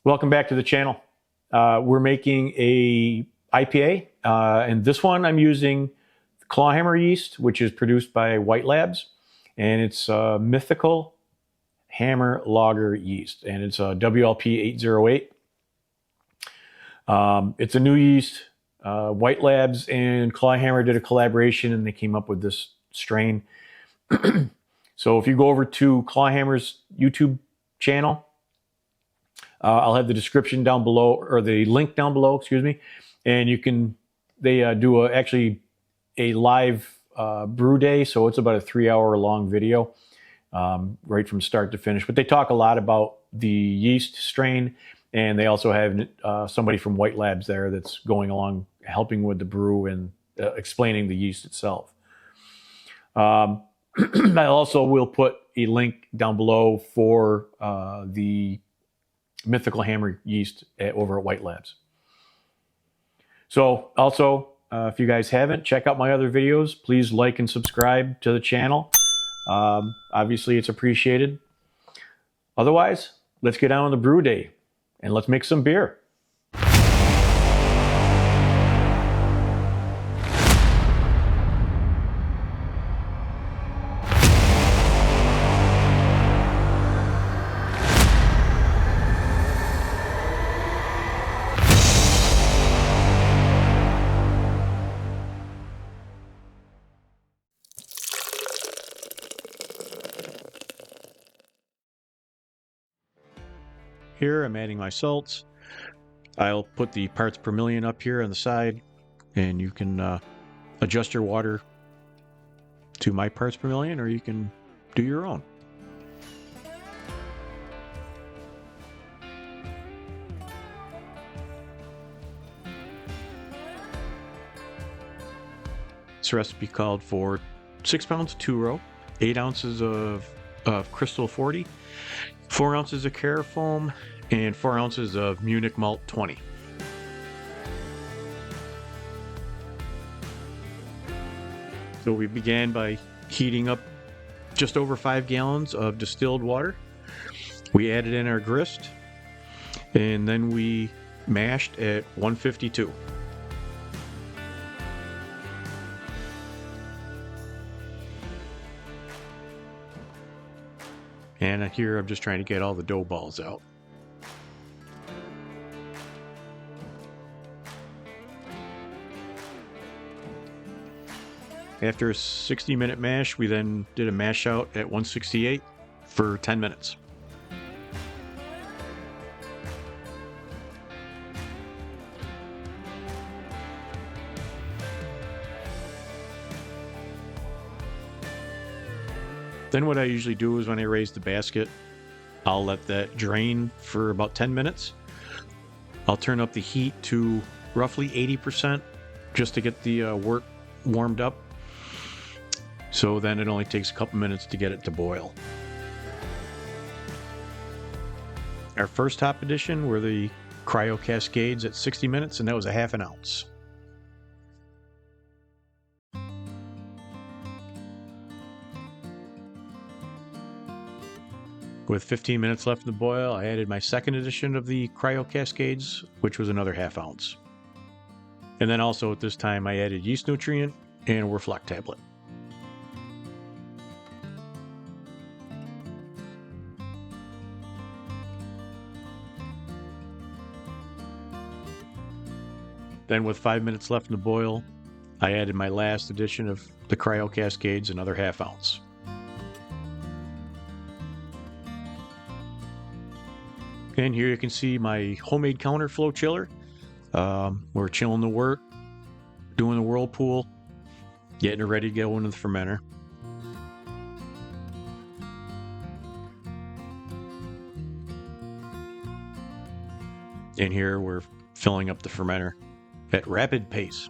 Welcome back to the channel. We're making a IPA, and this one I'm using claw hammer yeast, which is produced by White Labs, and it's Mythical Hammer Lager yeast, and it's a WLP808. It's a new yeast. White Labs and Claw Hammer did a collaboration, and they came up with this strain. So if you go over to Claw Hammer's YouTube channel, I'll have the description down below, or the link down below, excuse me. And you can, they do actually a live brew day. So it's about a 3-hour long video, right from start to finish. But they talk a lot about the yeast strain. And they also have somebody from White Labs there that's going along, helping with the brew and explaining the yeast itself. I also will put a link down below for the Mythical Hammer yeast over at White Labs. So also, if you guys haven't, check out my other videos. Please like and subscribe to the channel. Obviously, it's appreciated. Otherwise, let's get on with the brew day and let's make some beer. Here I'm adding my salts. I'll put the parts per million up here on the side, and you can adjust your water to my parts per million, or you can do your own. This recipe called for 6 pounds of 2-row, 8 ounces of Crystal 40, 4 ounces of Carafoam, and 4 ounces of Munich Malt 20. So we began by heating up just over 5 gallons of distilled water. We added in our grist, and then we mashed at 152. And here I'm just trying to get all the dough balls out. After a 60-minute mash, we then did a mash out at 168 for 10 minutes. Then what I usually do is when I raise the basket, I'll let that drain for about 10 minutes. I'll turn up the heat to roughly 80% just to get the wort warmed up. So then it only takes a couple minutes to get it to boil. Our first top addition were the Cryo Cascades at 60 minutes, and that was a ½ ounce. With 15 minutes left in the boil, I added my second edition of the Cryo Cascades, which was another ½ ounce. And then also at this time, I added yeast nutrient and a Werflock tablet. Then with 5 minutes left in the boil, I added my last edition of the Cryo Cascades, another ½ ounce. And here you can see my homemade counterflow chiller. We're chilling the wort, doing the whirlpool, getting it ready to go into the fermenter. And here we're filling up the fermenter at rapid pace.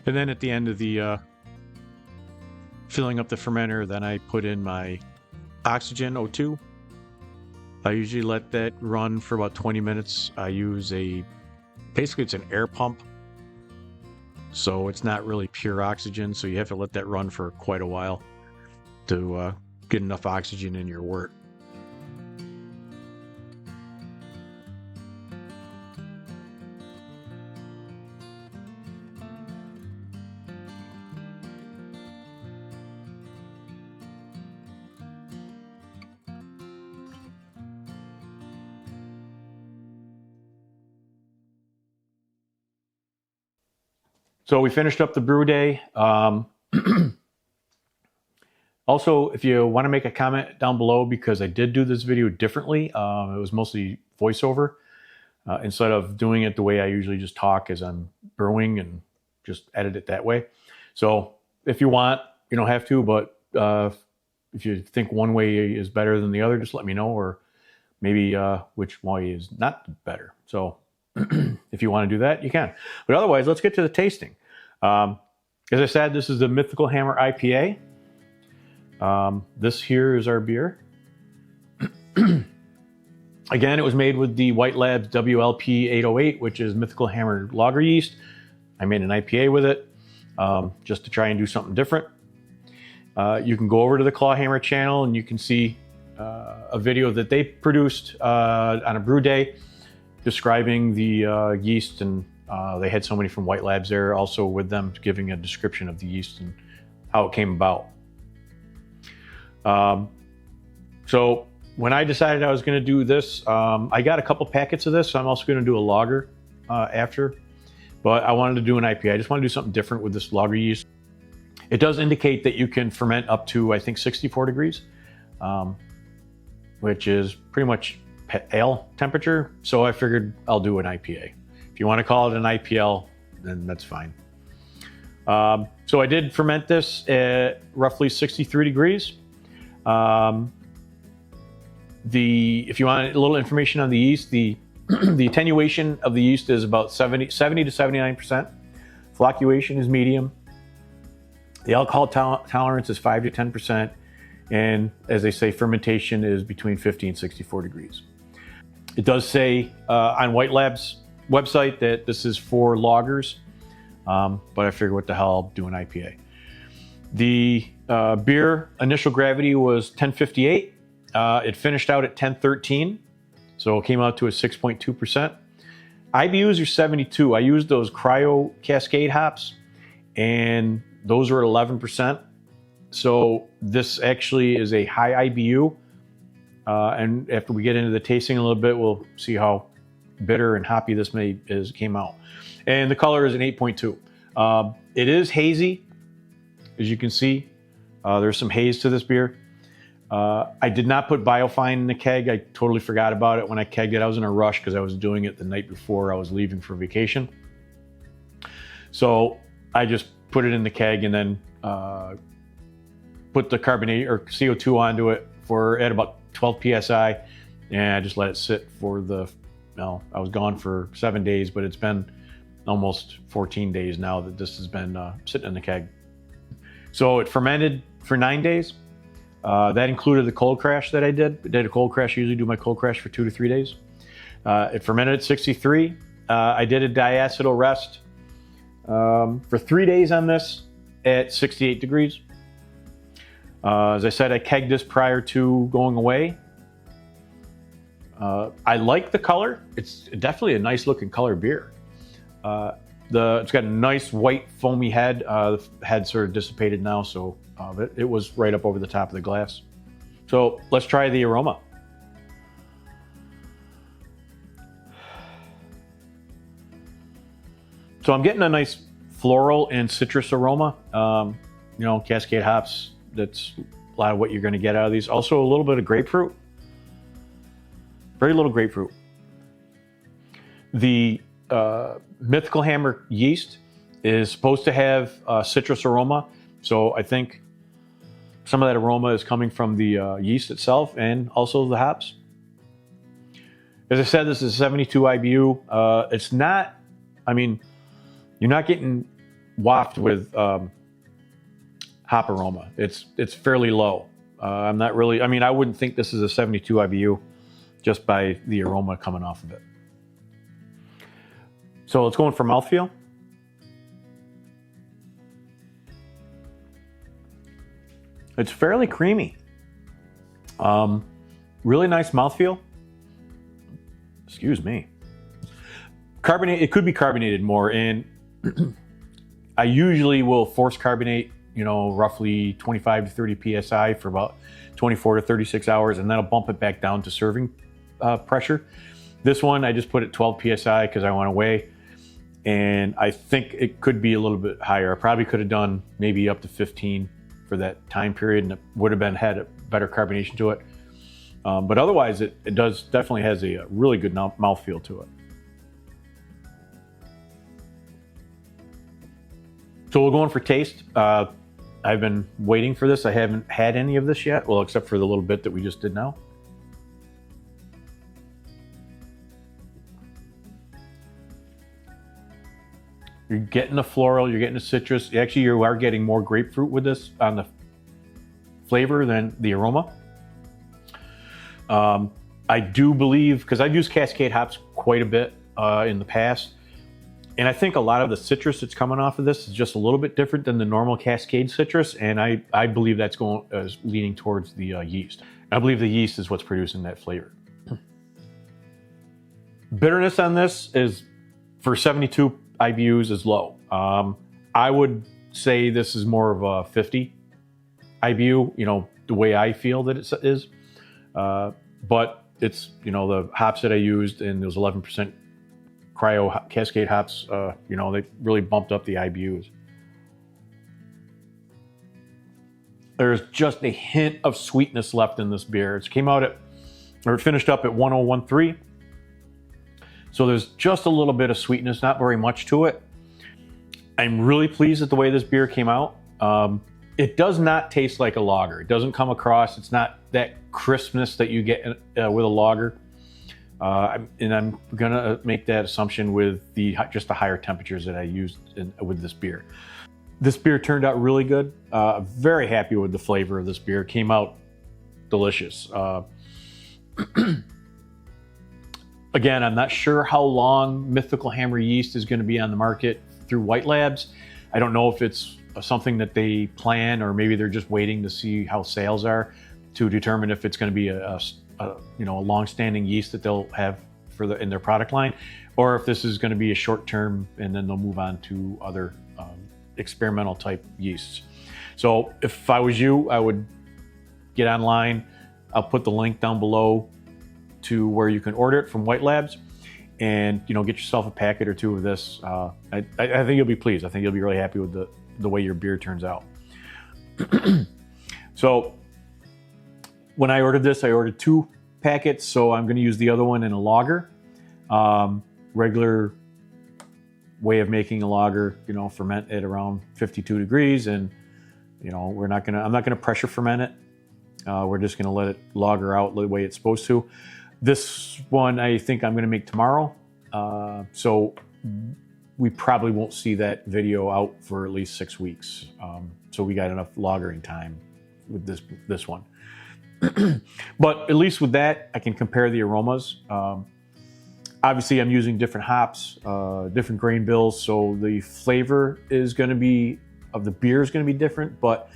And then at the end of the filling up the fermenter, then I put in my oxygen O2. I usually let that run for about 20 minutes. I use basically it's an air pump. So it's not really pure oxygen. So you have to let that run for quite a while to get enough oxygen in your wort. So we finished up the brew day. Also, if you want to make a comment down below, because I did do this video differently, it was mostly voiceover. Instead of doing it the way I usually just talk as I'm brewing and just edit it that way. So if you want, you don't have to, but if you think one way is better than the other, just let me know, or maybe which way is not better. So if you want to do that, you can. But otherwise, let's get to the tasting. As I said, this is the Mythical Hammer IPA. This here is our beer. Again, it was made with the White Labs WLP808, which is Mythical Hammer lager yeast. I made an IPA with it just to try and do something different. You can go over to the Claw Hammer channel and you can see a video that they produced on a brew day describing the yeast, and they had somebody from White Labs there also with them giving a description of the yeast and how it came about. So when I decided I was going to do this, I got a couple packets of this, so I'm also going to do a lager after, but I wanted to do an IPA. I just want to do something different with this lager yeast. It does indicate that you can ferment up to, I think, 64 degrees, which is pretty much ale temperature. So I figured I'll do an IPA. If you want to call it an IPL, then that's fine. So I did ferment this at roughly 63 degrees. If you want a little information on the yeast, the attenuation of the yeast is about 70 to 79%. Flocculation is medium. The alcohol tolerance is 5 to 10%. And as they say, fermentation is between 50 and 64 degrees. It does say on White Labs website that this is for lagers, but I figured what the hell, I'll do an IPA. The beer initial gravity was 1058. It finished out at 1013, so it came out to a 6.2%. IBUs are 72. I used those cryo Cascade hops, and those were at 11%. So this actually is a high IBU. And after we get into the tasting a little bit, we'll see how bitter and hoppy this came out. And the color is an 8.2. It is hazy, as you can see. There's some haze to this beer. I did not put biofine in the keg. I totally forgot about it when I kegged it. I was in a rush because I was doing it the night before I was leaving for vacation. So I just put it in the keg and then put the carbonate or CO2 onto it at about 12 psi, and I just let it sit for I was gone for 7 days, but it's been almost 14 days now that this has been sitting in the keg. So it fermented for 9 days. That included the cold crash that I did. I did a cold crash. I usually do my cold crash for 2 to 3 days. It fermented at 63. I did a diacetyl rest for 3 days on this at 68 degrees. As I said, I kegged this prior to going away. I like the color. It's definitely a nice looking color beer. It's got a nice white foamy head. The head sort of dissipated now, so it was right up over the top of the glass. So let's try the aroma. So I'm getting a nice floral and citrus aroma. You know, Cascade hops, that's a lot of what you're going to get out of these. Also a little bit of grapefruit. Very little grapefruit. The Mythical Hammer yeast is supposed to have citrus aroma. So I think some of that aroma is coming from the yeast itself and also the hops. As I said, this is 72 IBU. It's not, I mean, you're not getting waft with hop aroma. It's fairly low. I'm not really, I mean, I wouldn't think this is a 72 IBU just by the aroma coming off of it. So let's go in for mouthfeel. It's fairly creamy. Really nice mouthfeel. Excuse me. Carbonate, it could be carbonated more, and I usually will force carbonate, you know, roughly 25 to 30 psi for about 24 to 36 hours, and that'll bump it back down to serving pressure. This one, I just put it 12 psi because I want to weigh, and I think it could be a little bit higher. I probably could have done maybe up to 15 for that time period, and it would have had a better carbonation to it. But otherwise, it definitely has a really good mouthfeel to it. So we're going for taste. I've been waiting for this. I haven't had any of this yet, well, except for the little bit that we just did now. You're getting the floral, you're getting the citrus. Actually, you are getting more grapefruit with this on the flavor than the aroma. I do believe, because I've used Cascade hops quite a bit in the past, and I think a lot of the citrus that's coming off of this is just a little bit different than the normal Cascade citrus, and I believe that's leaning towards the yeast. I believe the yeast is what's producing that flavor. Bitterness on this is, for 72 IBUs, is low. I would say this is more of a 50 IBU, you know, the way I feel that it is. But it's, you know, the hops that I used, and those 11% cryo Cascade hops, you know, they really bumped up the IBUs. There's just a hint of sweetness left in this beer. It came out at, or it finished up at 1013. So there's just a little bit of sweetness, not very much to it. I'm really pleased with the way this beer came out. It does not taste like a lager. It doesn't come across, it's not that crispness that you get with a lager. And I'm gonna make that assumption with just the higher temperatures that I used with this beer. This beer turned out really good. Very happy with the flavor of this beer. It came out delicious. Again, I'm not sure how long Mythical Hammer yeast is going to be on the market through White Labs. I don't know if it's something that they plan, or maybe they're just waiting to see how sales are to determine if it's going to be a long-standing yeast that they'll have in their product line, or if this is going to be a short-term and then they'll move on to other experimental type yeasts. So if I was you, I would get online. I'll put the link down below to where you can order it from White Labs, and, you know, get yourself a packet or two of this. I think you'll be pleased. I think you'll be really happy with the way your beer turns out. So when I ordered this, I ordered 2 packets, so I'm going to use the other one in a lager. Regular way of making a lager, you know, ferment at around 52 degrees, and, you know, I'm not gonna pressure ferment it. We're just gonna let it lager out the way it's supposed to. This one I think I'm gonna make tomorrow, so we probably won't see that video out for at least 6 weeks. So we got enough lagering time with this one. But at least with that, I can compare the aromas. Obviously, I'm using different hops, different grain bills, so the flavor is going to be, of the beer is going to be different, but,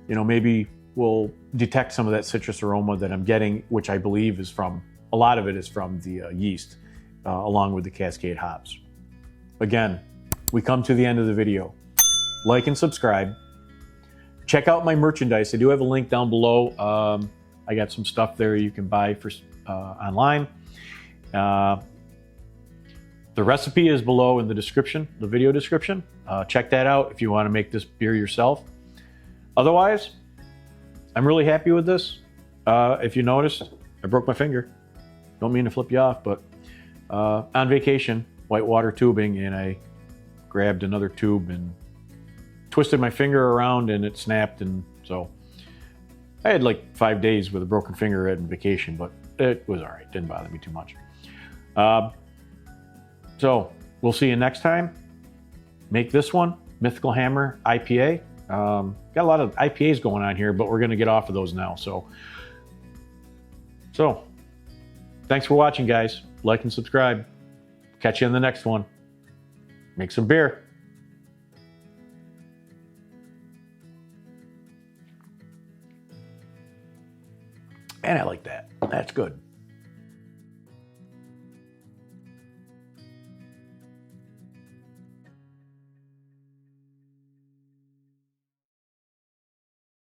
you know, maybe we'll detect some of that citrus aroma that I'm getting, which I believe is from, a lot of it is from the yeast, along with the Cascade hops. Again, we come to the end of the video. Like and subscribe. Check out my merchandise. I do have a link down below. I got some stuff there you can buy for online. The recipe is below in the description, the video description. Check that out if you want to make this beer yourself. Otherwise, I'm really happy with this. If you noticed, I broke my finger. Don't mean to flip you off, but on vacation, whitewater tubing, and I grabbed another tube and twisted my finger around and it snapped, and so I had like 5 days with a broken finger at vacation, but it was all right. Didn't bother me too much. So we'll see you next time. Make this one Mythical Hammer IPA. Got a lot of IPAs going on here, but we're going to get off of those now. So thanks for watching, guys. Like and subscribe. Catch you in the next one. Make some beer. And I like that. That's good.